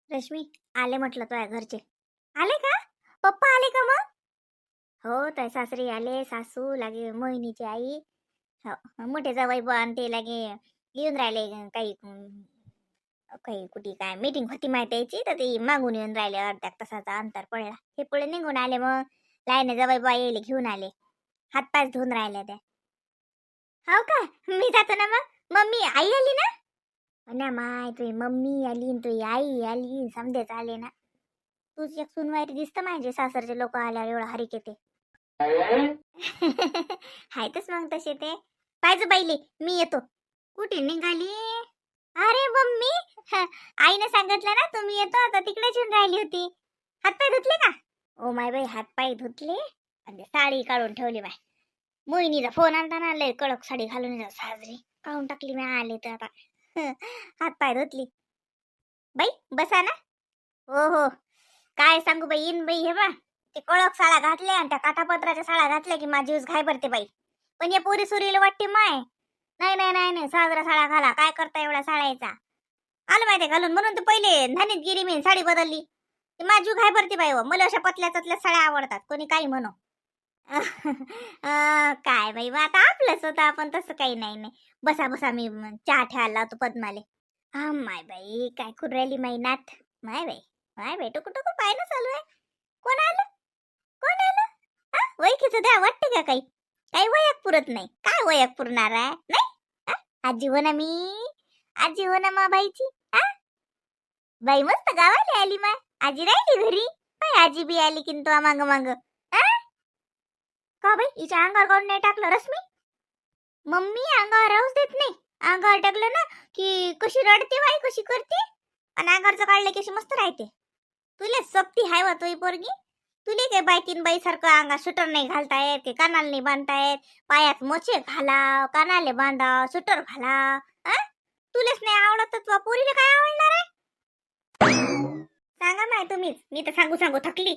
रश्मी, आले म्हटलं तुझ्या घरचे. आले का? पप्पा आले का मग? हो, तर सासरे आले, सासू लागे मोहिनीची आई. हो, मोठे जावई पण ते लागे येऊन राहिले. काही काही कुठे काय मीटिंग होती माहिती यायची, तर ते मागून येऊन राहिले. अर्ध्या तासाचा अंतर पडला, हे पुढे निघून आले. मग लाईने जावई बा येईल घेऊन आले. हातपाय धुवून राहिले त्या. हो का? मी जातो ना मग. मम्मी आई आली ना? हो ना माय, तुझी मम्मी आली न तुझी आई आली, समदेच आले ना. तूच एक सुनवायरी दिसतं माझे सासरचे लोक आल्यावर एवढा हरीक येते. हायतच मग तसे ते. पाहिजे बाईले, मी येतो. कुठे निघाली? अरे मम्मी, आईने सांगितलं ना तुम्ही येतो, आता तिकडेच येऊन राहिली होती. हातपाय धुतले का? ओ माय बाई, हातपाय धुतले आणि साडी काढून ठेवली बाय. मोहिनीचा फोन आलता ना, लय कडक साडी घालून साजरी काढून टाकली मी आले तर आता. हातपाय धुतली. बाई बसा ना. हो हो, काय सांगू बाई, इन बाई हे बा, ते कडक साड्या घातल्या आणि त्या काठापत्राच्या साड्या घातल्या की माझी जीवच घाय भरते बाई. पण या पोरी सुरीला वाटते माय. नाही नाही नाही नाही, साजरा साड्या घाला, काय करता एवढ्या साड्याचा. आलं माहिती घालून, म्हणून तर पहिले धानीत गिरी मी साडी बदलली. ती माझी जीव घाय भरते बाई. मला अशा पतल्या ततल्या साड्या आवडतात, कोणी काही म्हणो. काय बाई बा, आता आपलंच होतं, आपण तसं काही नाही नाही. बसा बसा, मी चहा ठेवायला लावतो पद्माले. हा माय बाई, काय करू राहिली माई नात. माय बाई, माय बाई, टुकू टुकू पाहिलं चालू आहे. कोण आलं? कोण आलं? हा, वयकीचं द्या वाटते का काही? काही वयक पुरत नाही. काय वयक पुरणार आहे नाही? हा? आजी हो ना मी. आजी हो ना मा बाईची. हा, बाई मस्त गावाला आली माय. आजी राहिली घरी. बाई आजी बी आली किंतु मांग मांग. हा, का बाई हिच्या अंगावर काढून नाही टाकलं रश्मी? मम्मी अंगावर राहूच देत नाही. अंगावर टाकलं ना की कशी रडते बाई, कशी करते. आणि अंगावरचं काढलं की अशी मस्त राहते. तुला सक्ती हाय वा तोही पोरगी. तुले काय बाई तीन बाई सारखं अंगात सुटर नाही घालता येत, की कानाला नाही बांधता येत. पायात मोचे घाला, कानाले बांधा, सुटर घाला. आ? तुलेच नाही आवडत तर पोरीला काय आवडणार आहे? सांगा माय तुम्हीच, मी तर सांगू सांगू थकली.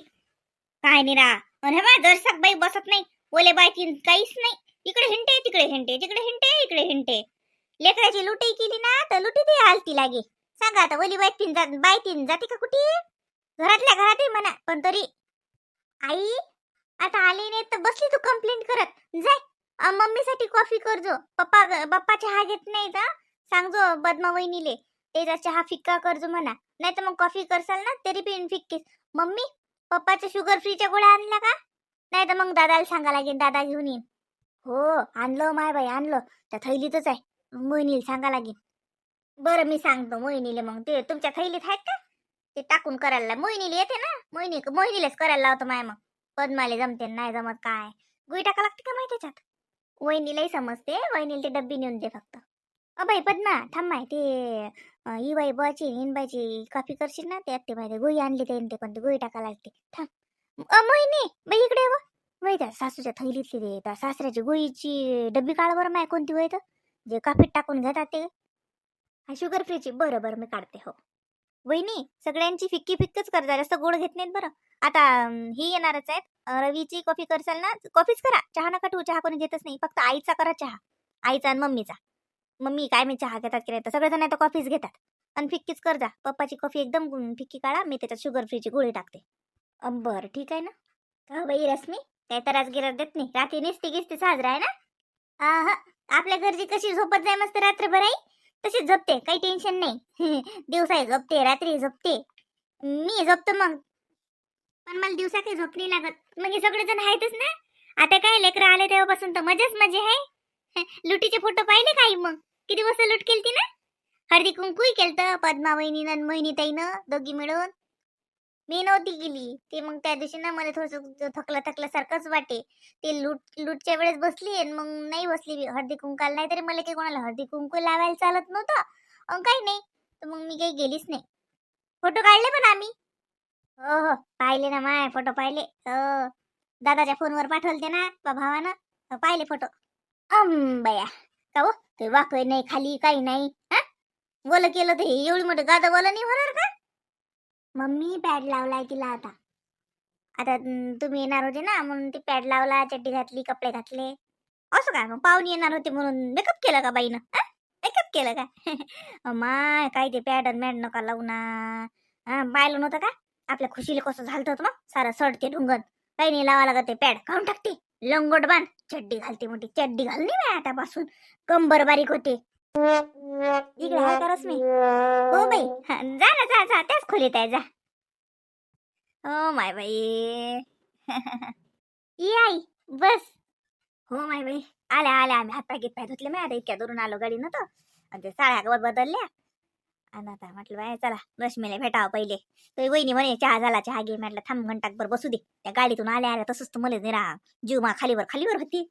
काय नाही रा. आणि बा जर बाई बसत नाही. ओले बाई तीन काहीच नाही. इकडे हिंटे, तिकडे हिंटे, तिकडे हिंटे, इकडे हिंटे. लेकराची लुटी केली ना तर लुटी ती हालती लागे. सांगा आता, ओली बाई तीन जाते का कुठे? घरातल्या घरातही म्हणा, पण तरी. आई, आता आली नाही तर बसली तू कंप्लेंट करत. जाय, मम्मीसाठी कॉफी करजो. पप्पा चहा घेत नाही तर सांगजो बदमा वहिनीले. त्याचा चहा फिक्का करजो म्हणा. नाही तर मग कॉफी करसाल ना तरी पिन फिक्कीच. मम्मी, पप्पाच्या शुगर फ्रीच्या गोळ्या आणल्या का? नाही तर मग दादाला सांगा लागेल, दादा घेऊन येईन. हो, आणलं माय बाई, आणलं. त्या थैलीतच आहे. मोहिनीला सांगा लागेल. बरं, मी सांगतो मोहिनीले. मग ते तुमच्या थैलीत आहेत का? ते टाकून करायला मोहिनीला येते ना. मोहिनीलाच करायला लावतो माय. मग पद्माले जमते नाही जमत काय. गुई टाका लागते का माहिती त्याच्यात? वहिनीलाही समजते. वहिनीला ते डब्बी नेऊन दे फक्त. बाई पद्मा थांब माय, ते ही बाई बाची हिनबाईची कॉफी करशील ना, ते आत्ते माहिती गोळी आणली ते कोणती गोळी टाका लागते. थांब. मोहिनी बाई इकडे ये. वय त्या सासूच्या थैलीतली ते त्या सासऱ्याची गोळीची डब्बी काढ बरं माय, कोणती वय तर जे काफीत टाकून घेतात ते. हा, शुगर फ्रीची. बरं बरं, मी काढते. हो वहिनी, सगळ्यांची फिक्की फिक्कच करता, जास्त गोड घेत नाहीत बरं. आता ही येणारच आहेत. रवीची कॉफी करसाल ना, कॉफीच करा. चहा नका ठेवू, चहा कोणी घेतच नाही. फक्त आईचा करा चहा. आईचा आणि मम्मीचा. मम्मी काय मी चहा घेतात की नाही, तर सगळेजण नाही तर कॉफीच घेतात. आणि फिक्कीच कर जा. पप्पाची कॉफी एकदम फिक्की काढा, मी त्याच्यात शुगर फ्रीची गोळी टाकते. बरं ठीक आहे ना. का बाई रश्मी, काय तर आज गिरत देत नाही. रात्री नेसती गिसती साजरा आहे ना. हा, आपल्या घरची कशी झोपत जाय मस्त रात्रभर आई, तशीच झोपते, काही टेन्शन नाही. दिवसाही झोपते, रात्री झोपते. मी झोपतो मग. पण मला दिवसा काही झोप नाही लागत. मग हे सगळेजण आहेतच ना. आता काय लेकरं आले तेव्हापासून तर मजाच मजा आहे. लुटीचे फोटो पाहिले काही मग? किती वाजता लूट केलती ना? हळदी कुंकूही केलतं पद्मा वहिनीनं आणि मोहिनीताईनं दोघी मिळून. मी नव्हती गेली ते. मग त्या दिवशी ना मला थोडस थकल्यासारखंच वाटे. ते लूटच्या वेळेस बसली आणि मग नाही बसली हळदी कुंकाला. नाही तरी मला काही कोणाला हळदी कुंकू लावायला चालत नव्हतं. काही नाही, तर मग मी काही गेलीच नाही. फोटो काढले पण आम्ही. हो हो, पाहिले ना माय फोटो पाहिले. हो, दादाच्या फोनवर पाठवलते ना भावानं. पाहिले फोटो. बया, का हो, काही वाकय नाही खाली, काही नाही. हा, बोल केलं तर हे एवढी मोठी गादा बोला नाही होणार का? मम्मी पॅड लावलाय तिला आता. आता तुम्ही येणार होते ना, म्हणून ती पॅड लावला, चड्डी घातली, कपडे घातले. असं काय मग पाहुणे येणार होते म्हणून मेकअप केलं का बाईनं? मेकअप केलं का? माय काय ते पॅड मॅड नका लावू ना. पाहिलं नव्हतं का आपल्या खुशीला कसं झालं होतं मग सारं सडते ढुंगण काही नाही लावा लागत ते पॅड खाऊन टाकते लंगोट बांध चड्डी घालते मोठी चड्डी घाल नाही बाय आतापासून कंबर बारीक होते इकडे आहे का रश्मी हो बाई जा ना जा जा त्याच खोलीत आहे जा हो माय बाई ये आई बस हो माय बाई आल्या आल्या आम्ही हातपाय घेत पाय धुतले मी आता इतक्या दुरून आलो गाडी न तर आणि ते साड्या बदलल्या आणि आता म्हटलं बाय चला रश्मीला भेटावं पहिले तो वहिनी म्हणे चहा झाला चहा घे म्हटलं थांब घंटाकभर बसू दे त्या गाडीतून आल्या आल्या तसंच तर मला निरा जीव मा खालीवर खालीवर होती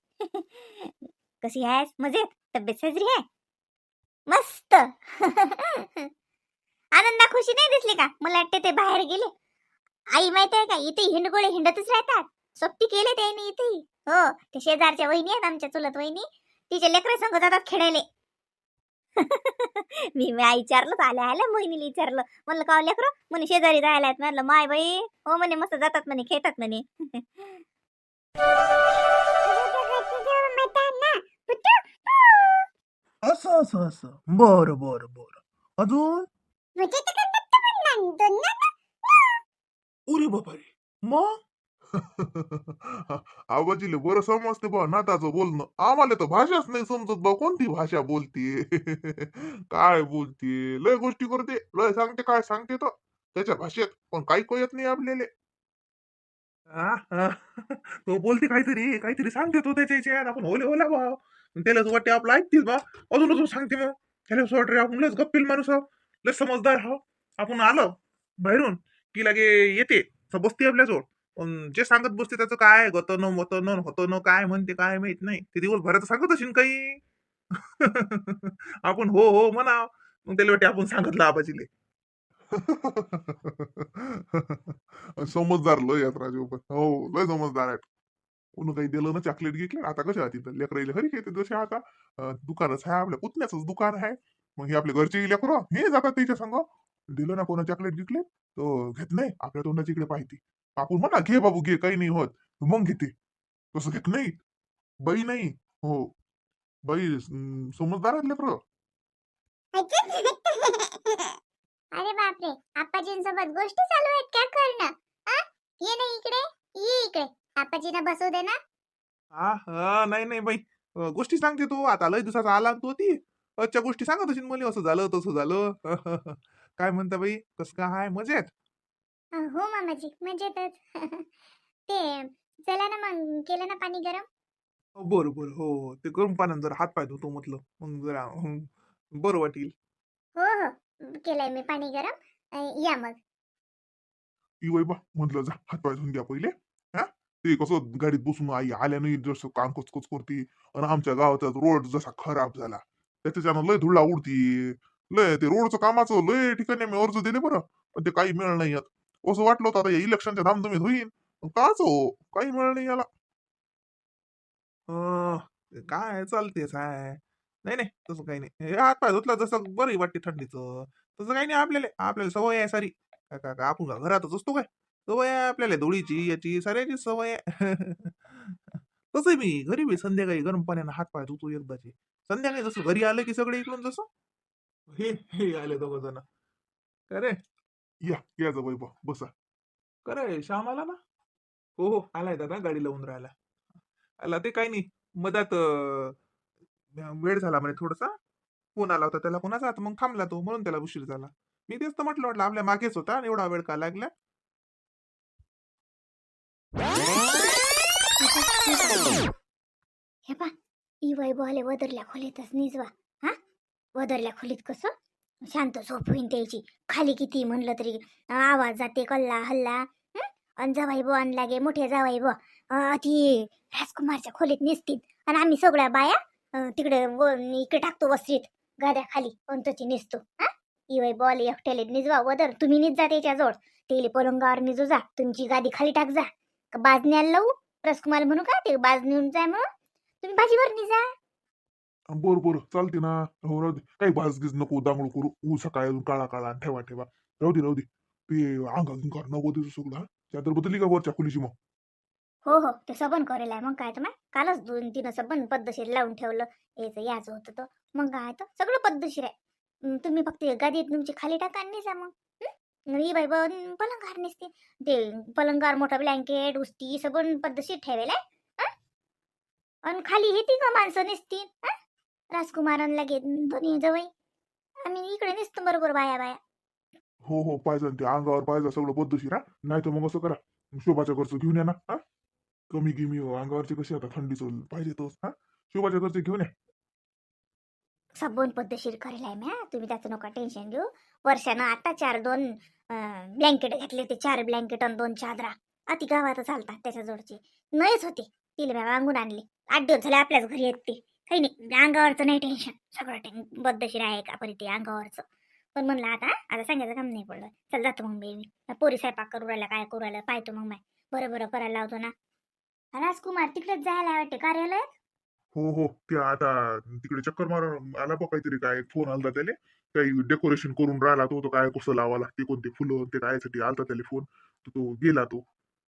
कशी आहेस मजेत तब्येत साजरी आहे मस्त आनंदा खुशी नाही दिसली का मला वाटते ते बाहेर गेले आई माहिती आहे का इथे हिंडगोळे हिंडतच राहतात सोबती केले त्यांनी इथे हो ते शेजारच्या वहिनी आहेत आमच्या चुलत वहिनी तिच्या लेकरा संग जातात खेळायले मी विचारलं आल्या आल्या मोहिनीला विचारलं म्हणलं का लेकर म्हणे शेजारी जायला आहेत म्हणलं माय बाई हो म्हणे मस्त जातात म्हणे खेळतात म्हणे असं असं असं बरं बरं बरं अजून उरे बापा रे मग आवाजीले बरं समजते बा नाताचं बोलणं आम्हाला तर भाषाच नाही समजत बा कोणती भाषा बोलतीये काय बोलतीये लय गोष्टी करते लय सांगते काय सांगते तर त्याच्या भाषेत पण काही कळत नाही आपल्याला हा, हा. तो बोलते काहीतरी काहीतरी सांगते तो त्याच्या याच्यात आपण ओले ओला भाव त्याला वाटते आपलं ऐकतील बा अजून अजून सांगते मग त्याला असं वाटतं आपण लस गप्पील माणूस आहो लस समजदार हो आपण आलो बाहेरून की लागे येते बसते आपल्याजवळ पण जे सांगत बसते त्याचं काय गत न मत न होतं न काय म्हणते काय माहित नाही ते दिवसभरात सांगत असेल काही आपण हो हो म्हणा मग त्याला वाटते आपण सांगितलं आबाजीले समजदार लय आहेत राजू पण हो लय समजदार आहेत कोण काही दिलं ना चॉकलेट घेतले आता कशा तिथं लेकराईला घरी घेते जसे आता दुकानच आहे आपल्या पुतण्याच दुकान आहे मग हे आपल्या घरचे लेकर हे जातात त्याच्या संग दिलं ना कोणा चॉकलेट घेतले तर घेत नाही आपल्या तोंडाची इकडे पाहिजे आपण म्हणा घे बाबू घे काही नाही होत मग घेते तसं घेत नाही बाई नाही हो बाई समजदार आहेत लेकर अरे बापरे आप्पाजींसोबत गोष्टी चालू आहेत काय करणं ये ना इकडे ये इकडे आप्पाजींना बसू दे ना हा नाही नाही बाई गोष्टी सांगते तू आता लय दिवसाचा आला तू ती अच्छा गोष्टी सांगत असेल मला असं झालं तसं झालं काय म्हणता बाई कसं काय हाय मजेत हो मामाजी मजेतच ते चला ना मग केलं ना पाणी गरम बरं बरं हो हो. ते गरम पाण्यानं जरा हात पाय धुतो म्हटलं मग जरा बरं वाटेल हो हो केलंय मी पाणी गरम या मग इवय बा म्हटलं जा हात पाय धुवून घ्या पहिले हा ते कसं गाडीत बसून आई आल्या नाही जसं काम कुचकुच करते आणि आमच्या गावाचा रोड जसा खराब झाला त्याच्यानं लय धुळा उडती लय ते रोडचं कामाचं लय ठिकाणी मी अर्ज दिले बरं पण ते काही मिळालं नाही असं वाटलं होतं आता या इलेक्शनच्या धामधुमीत होईल काच हो काही मिळालं नाही याला ते काय चालतेच आहे नाही नाही तसं काही नाही हे हात पाय धुतला जसं बरं वाटते थंडीचं तसं काही नाही आपल्याला आपल्याला सवय आहे सारी काय काय काय आपण का घरातच असतो काय सवय आहे आपल्याला धुळीची याची साऱ्याची सवय आहे तसं मी घरी बी संध्याकाळी गरम पाण्यानं हात पाय धुतो एकदाचे संध्याकाळी जसं घरी आलं की सगळे इकडून जसं हे हे आले दोघ जण का रे या जवळ बा बसा का रे श्याम आला ना हो हो आलाय दादा गाडी लावून राहिला आला ते काही नाही मधात वेळ झाला म्हणे थोडासा फोन आला होता त्याला कोणाचा आता मग थांबला तो म्हणून त्याला उशीर झाला मी तेच तर म्हटलं आपल्या मागेच होता आणि एवढा वेळ का लागला हे पा ई वैभवाले वदरल्या खोलीतच निजवा हा वदरल्या खोलीत कसं शांत झोप होईन त्याची खाली किती म्हणलं तरी आवाज जाते कल्ला हल्ला आणि जवाई बो आण लागे मोठे जवाई बो ती राजकुमारच्या खोलीत निसतील आणि आम्ही सगळ्या बाया तिकडे इकडे टाकतो वस्त्रीत गाद्या खाली अंतची निसतो हा ई वैभवाले एकट्याले निजवा वदर तुम्ही निज जा त्याच्याजवळ तेले पलंगावर निजू जा तुमची गादी खाली टाक जा बाज न्यायला लावू राजकुमार म्हणू का ते बाज नेऊन जाय म्हणून तुम्ही भाजीवर निजा बरं बरं चालते ना हो राहू दे काही भाजगीज नको दांगडू करू ऊ सकाळी अजून काळा काळा आणि ठेवा ठेवा राहू दे ते अंगा गिंगा नवं सगळं चादर बदलली का वरच्या खोलीची मग हो हो ते सबन करेल आहे मग काय तर मग कालच 2-3 सबन पद्धतशीर लावून ठेवलं याचं होतं तर मग काय तर सगळं पद्धतशीर आहे तुम्ही फक्त गादीत तुमची खाली टाका आणि जा मग ही बाई पलंगार नसते ते पलंगार मोठा ब्लँकेट उस्ती सगळं पद्धतशीर ठेवेल आणि खाली येते का माणसं नसती राजकुमारांना घेत दोन्ही जवळ आम्ही इकडे नसतो बरोबर बाया बाया. हो पाहिजे ते अंगावर पाहिजे सगळं पद्धतशीर. हा नाही तर मग असं करा, शोभाच्या घरचं घेऊन या ना. हा कमी गिमी अंगावरचे कसे आता थंडीचं पाहिजे तोच. हा शोभाच्या घरचे घेऊन या. सबून पद्धतशीर करेल आहे म्या, तुम्ही त्याचं नका टेन्शन घेऊ. वर्षानं आता 4-2 ब्लँकेट घेतले ते 4 ब्लँकेट आणि 2 चादरा अति गावात चालतात त्याच्या जोडचे नयच होते तिला म्या मागून आणले. 8 दिवस झाले आपल्याच घरी येत ते काही नाही अंगावरचं नाही टेन्शन सगळं पद्धतशीर आहे का परी ते अंगावरचं. पण म्हणलं आता सांगायचं काम नाही पडलं. चल जातो मग मी पोरी स्वयंपाक करू राहिला काय करू राहिला पाहतो मग बरं करायला लावतो ना. राजकुमार तिकडेच जायला वाटते कार्यालयात. हो ते आता तिकडे चक्कर मारून आला बा काहीतरी, काय फोन आलता त्याले, काही डेकोरेशन करून राहिला तो काय कसं लावा लागते कोणते फुलं ते कायसाठी आलता त्याला फोन. तो गेला तो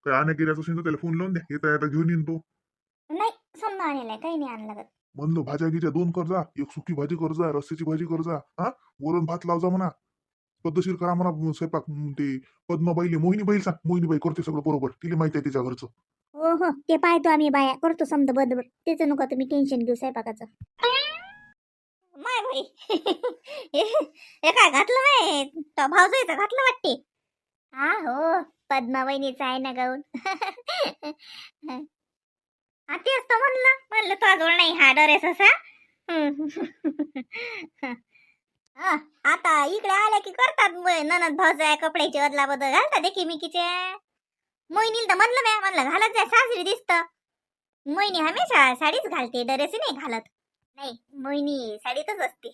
काय आणा गिऱ्याचं असेल तर त्याला फोन लावून द्या, येता घेऊन येईन तो. नाही समजा आणलाय काही नाही आणलं तर. म्हणलं भाज्या गिज्या 2 कर जा, एक सुकी भाजी कर जा, रस्स्याची भाजी कर जा, हा वरण भात लाव जा म्हणा, पद्धतशीर करा म्हणा स्वयंपाक. ते पद्माबाईले मोहिनीबाई सांग, मोहिनीबाई करते सगळं बरोबर, तिला माहिती आहे तिच्या घरचं. हो ते पाहतो आम्ही बाया करतो समजा बरोबर त्याचं नका तुम्ही टेन्शन घेऊ स्वयंपाकाचं. माय भाई हे काय घातलं माय तो भाऊजाईचं घातलं वाटते. हा हो पद्मावहिनीचा आहे ना गाऊन. तेच तर म्हणलं तो जवळ नाही हा ड्रेस असा. आता इकडे आल्या की करतात ननद भाऊजाई कपड्याची अदला बदल घालतात एकीमेकीचे. मोहिनीला तर म्हणलं घालत जाय सासरी दिसत. मोहिनी हमेशा साडीच घालते ड्रेस नाही घालत. नाही मोहिनी साडीतच असते.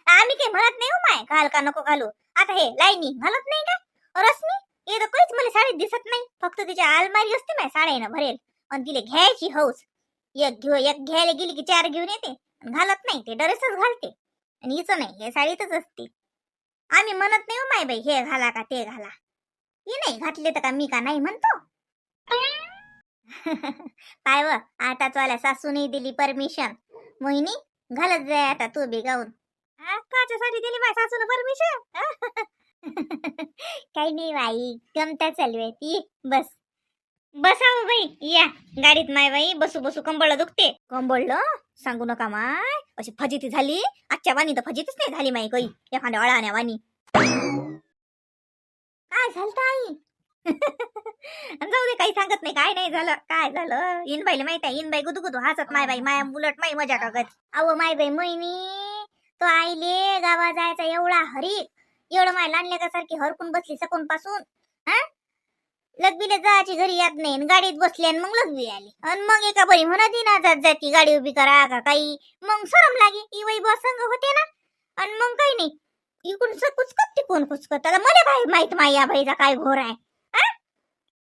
आम्ही काही म्हणत नाही हो माय घाल का नको घालू. आता हे लाईनी घालत नाही का रश्मी हे तर काहीच मला साडीत दिसत नाही. फक्त तिच्या अलमारी असते माय साड्यानं भरेल आणि तिला घ्यायची हौस. एक घ्यायला गेली की 4 घेऊन येते घालत नाही ते ड्रेसच घालते. आणि हिचं नाही हे साडीतच असते. आम्ही म्हणत नाही हो माय बाई हे घाला का ते घाला. ही नाही घातले तर का मी का नाही म्हणतो. काय व आता चला सासूने दिली परमिशन. मोहिनी घालत जाय आता तू बी गाऊन. काच्यासाठी दिली बाय सासून परमिशन. काही नाही बाई गमता चालू आहे ती. बसाव बाई या गाडीत माय बाई बसू कंबळ दुखते. कंबळलं सांगू नका माय अशी फजिती झाली आजच्या वाणी तर फजितीच नाही झाली माई काही एखाद्या अळाण्या वाणी. काय झालं आई. जाऊ दे काही सांगत नाही काय नाही झालं काय झालं. इनबाईला माहित आहे इनबाई गुदू हसत माय बाई माया उलट माई मजा कागत. अहो माय बाई मोहिनी तो आईले गावा जायचा एवढा हरी एवढं माय लांडल्यासारखी हरकून बसली सकून पासून. लग्बीला जायची घरी याद नाही गाडीत बसली आणि मग लग्बी आली आणि मग एका बरी म्हणत ना जाती गाडी उभी करा का काही. मग सरम लागे ई बाई बस संग होते ना आणि मग काही नाही इकडून कुचकत तिकडून कुचकत. आता मला काय माहित माया बाईचा काय घोर आहे.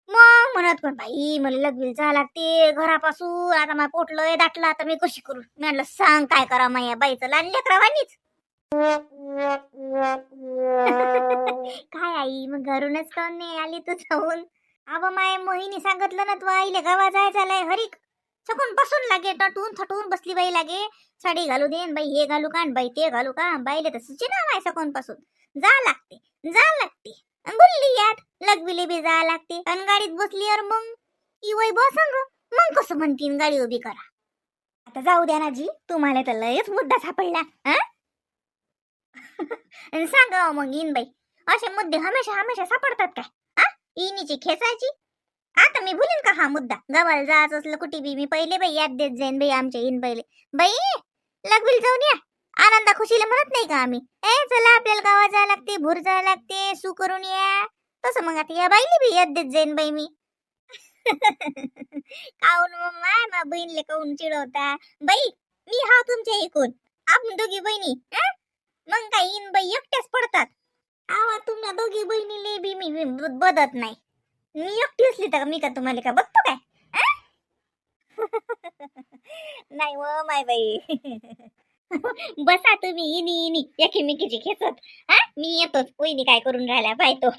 मग म्हणत पण बाई मला लग्बीला जायला लागते घरापासून आता मला पोटलंय दाटलं आता मी कशी करू. मी म्हणलं सांग काय करा माया बाईचं लहान लेकरावानीच. काय आई मग घरूनच काऊन नाही आली तू जाऊन. अव माय मोहिनी सांगितलं ना तू आईले गावा जायचं लय हरीक सकून बसून लागे नटून थटून बसली बाई लागे. साडी घालू देन बाई हे घालू का बाई ते घालू का बाईले तर सुची ना माय सकून पासून जा लागते बोलली यात लग्बीले बी जा लागते आणि गाडीत बसली और मग ई वय बसंग मग कसं म्हणतीन गाडी उभी करा. आता जाऊ द्या ना जी तुम्हाला तर लयच मुद्दा सापडला. सांगा मग इन बाई असे मुद्दे हमेशा सापडतात काय. इनीची खेचायची. आता मी भुलीन का हा मुद्दा. गावाला जायचं असलं कुठे बी मी पहिले बाई याद देत जाईन बाई आमच्या इन पहिले बाई लग्बीला जाऊन या आनंदा खुशीला म्हणत नाही का आम्ही चला आपल्याला गावात जायला लागते भूर जायला लागते सू करून या. तसं मग आता या बाईली बी याद देत जाईन बाई मी. काऊन मा बहिणीला काऊन चिडवता बाई मी हा तुमच्या ऐकून आपण दोघी बहिणी मग काय इन बाई एकट्याच पडतात. आवा तुम्हाला दोघी बहिणीले बी मी बदत नाही. मी एकटी असली तर मी का तुम्हाला का बघतो काय. नाही व माय बाई. बसा तुम्ही इनी एकीमेकीची खेचत. मी येतोच वहिनी काय करून राहिला पाहतो.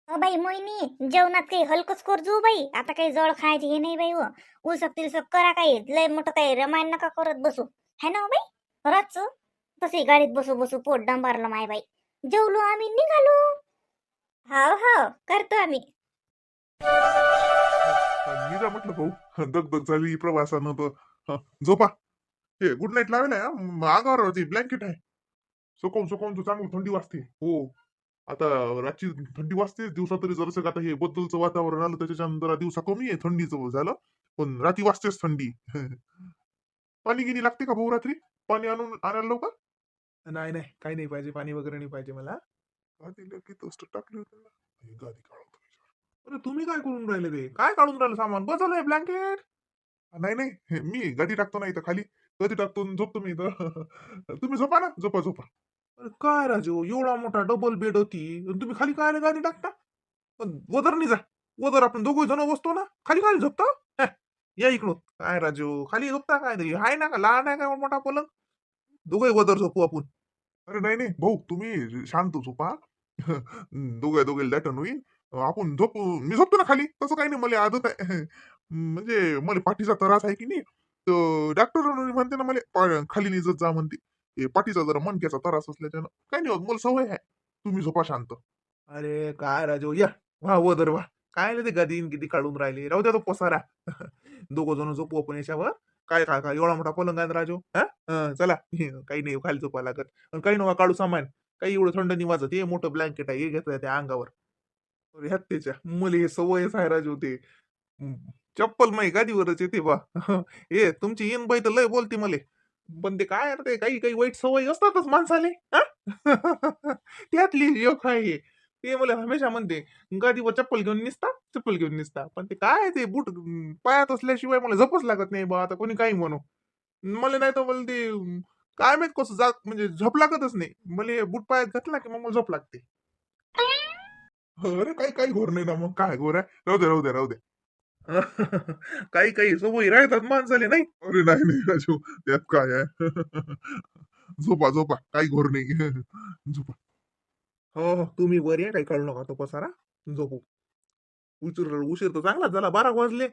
बाई मोहिनी जेवणात काही हलकच करजो बाई. आता काही जळ खायची हे नाही बाई. व उसकतील सक करा काही लय मोठं काही रमायण नका करत बसू है ना बाई. रातच तसे गाडीत बसू पोट डांबारलं माय बाई. जेवलो आम्ही निघालो. हाव हाव करतो आम्ही. निघा म्हटलं भाऊ, दगदग झाली प्रवासानं तर. झोपा. हे गुड नाईट लावेल आहे, अंगावर ती ब्लँकेट आहे. सुकवून सुकवून तर चांगली थंडी वाजते. हो, आता रातची थंडी वाजते, दिवसा तरी जरासं आता हे बद्दलचं वातावरण आलं त्याच्यानं जरा दिवसा कमी आहे थंडीचं झालं, पण रात्री वाजतेच थंडी. पाणी गिनी लागते का भाऊ रात्री? पाणी आणायला लवकर? नाही नाही, काही नाही पाहिजे, पाणी वगैरे नाही पाहिजे मला. गादीला की टोस्ट टाकली होती ना. हे गादी काढून. अरे तुम्ही काय करून राहिले ते? काय काढून राहिलं सामान? बसवलंय ब्लँकेट. नाही नाही, मी गादी टाकतो ना इथं खाली. गादी टाकतो आणि झोपतो मी इथं. तुम्ही झोपा ना, झोपा झोपा. अरे काय राजू, एवढा मोठा डबल बेड होती आणि तुम्ही खाली काय गादी टाकता? पण वदर नाही जा. वदर आपण दोघं जण बसतो ना, खाली काय झोपता? हं, या इकडून. काय राजू, खाली झोपता काय तरी? हाय ना का लहान आहे का मोठा पलंग? दोघे वदर झोपू आपण. अरे नाही नाही भाऊ, तुम्ही शांत झोपा. दोघे दोघे लॅटन होईल. आपण झोपू, मी झोपतो ना खाली, तसं काही नाही, मला आदत आहे. म्हणजे मला पाठीचा त्रास आहे की नाही, तर डॉक्टर म्हणते ना मला खाली निजत जा म्हणते. हे पाठीचा जरा मणक्याचा त्रास असल्याच्यानं काही नाही होत, मला सवय आहे. तुम्ही झोपा शांत. अरे काय राजू, या वा वदर वा. काय नाही ते गादी किती काढून राहिले, राहू द्या तो पसारा. दोघं जण झोपू आपण याच्यावर. काय काय काय एवढा मोठा पलंग आहे ना राजू. चला. काही नाही खाली झोपा लागत. पण काही नका काढू सामान. काही एवढं थंड नाही वाजत. हे मोठं ब्लँकेट आहे, हे घेतलंय त्या अंगावर. अरे ह्यात त्याच्या मुले हे सवयच आहे राजू ते. हम्म. चप्पल माही गादीवरच येते बा. हे तुमची येन बाई तर लय बोलते मले. पण ते काय आहे ना, ते काही काही वाईट सवयी असतातच माणसाले. हा? त्यातली एक आहे हे. ते मला हमेशा म्हणते, गादीवर चप्पल घेऊन निसता, चप्पल घेऊन निसता. पण ते काय ते बूट पायात असल्याशिवाय मला झोपच लागत नाही बा. आता कोणी काही म्हणू. मला नाही तर मला ते काय माहित कसं म्हणजे झोप लागतच नाही. मला बूट पायात घातला की मग मला झोप लागते. अरे काही काही घोर नाही ना, मग काय घोर आहे? राहू दे राहू दे राहू दे. काही काही सवयी राहतात माणसाले नाही. अरे नाही नाही राजू, त्यात काय आहे? झोपा झोपा, काही घोर नाही. झोपा. हो हो, तुम्ही वर या, काही काढू नका तो पसारा. झोपू. उशीर उशीर तर चांगलाच झाला, 12 वाजले.